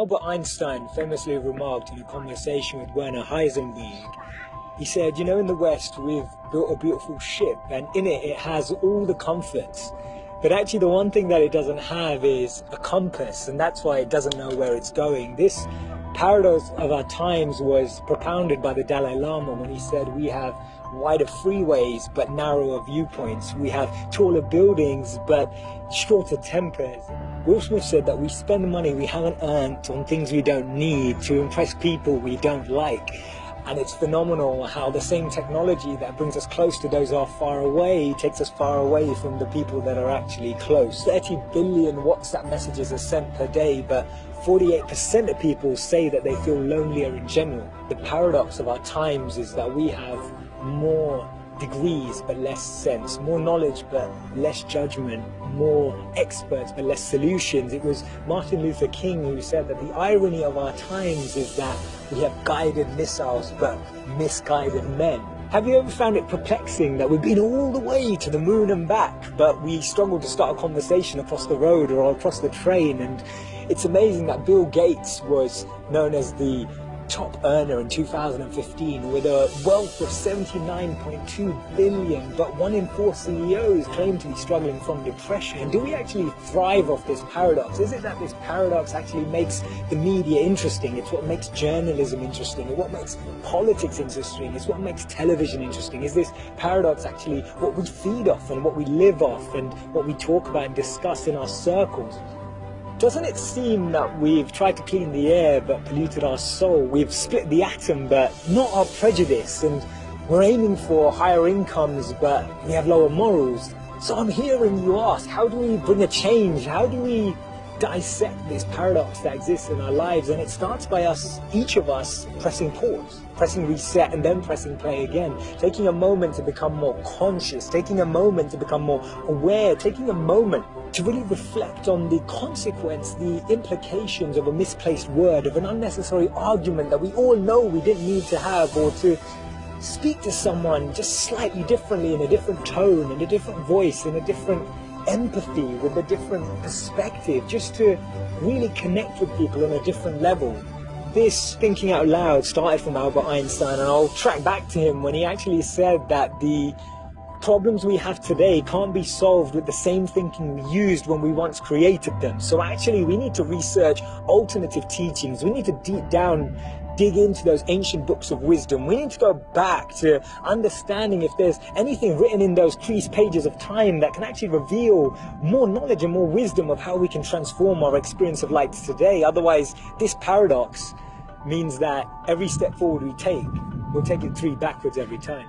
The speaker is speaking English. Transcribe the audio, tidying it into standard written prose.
Albert Einstein famously remarked in a conversation with Werner Heisenberg, he said, you know, in the West we've built a beautiful ship and in it has all the comforts. But actually the one thing that it doesn't have is a compass, and that's why it doesn't know where it's going. This paradox of our times was propounded by the Dalai Lama when he said we have wider freeways but narrower viewpoints. We have taller buildings but shorter tempers. Will Smith said that we spend money we haven't earned on things we don't need to impress people we don't like. And it's phenomenal how the same technology that brings us close to those who are far away takes us far away from the people that are actually close. 30 billion WhatsApp messages are sent per day, but 48% of people say that they feel lonelier in general. The paradox of our times is that we have more degrees but less sense, more knowledge but less judgment, more experts but less solutions. It was Martin Luther King who said that the irony of our times is that we have guided missiles but misguided men. Have you ever found it perplexing that we've been all the way to the moon and back, but we struggle to start a conversation across the road or across the train? And it's amazing that Bill Gates was known as the top earner in 2015 with a wealth of 79.2 billion, but 1 in 4 CEOs claim to be struggling from depression. Do we actually thrive off this paradox? Is it that this paradox actually makes the media interesting? It's what makes journalism interesting. It's what makes politics interesting. It's what makes television interesting. Is this paradox actually what we feed off and what we live off and what we talk about and discuss in our circles? Doesn't it seem that we've tried to clean the air but polluted our soul? We've split the atom but not our prejudice, and we're aiming for higher incomes but we have lower morals. So I'm hearing you ask, how do we bring a change? How do we dissect this paradox that exists in our lives? And it starts by us, each of us, pressing pause, pressing reset, and then pressing play again, taking a moment to become more conscious, taking a moment to become more aware, taking a moment to really reflect on the consequence, the implications of a misplaced word, of an unnecessary argument that we all know we didn't need to have, or to speak to someone just slightly differently, in a different tone, in a different voice, in a different empathy, with a different perspective, just to really connect with people on a different level. This thinking out loud started from Albert Einstein, and I'll track back to him when he actually said that the problems we have today can't be solved with the same thinking we used when we once created them. So actually we need to research alternative teachings. We need to dig into those ancient books of wisdom. We need to go back to understanding if there's anything written in those creased pages of time that can actually reveal more knowledge and more wisdom of how we can transform our experience of life today. Otherwise, this paradox means that every step forward we take, we'll take it 3 backwards every time.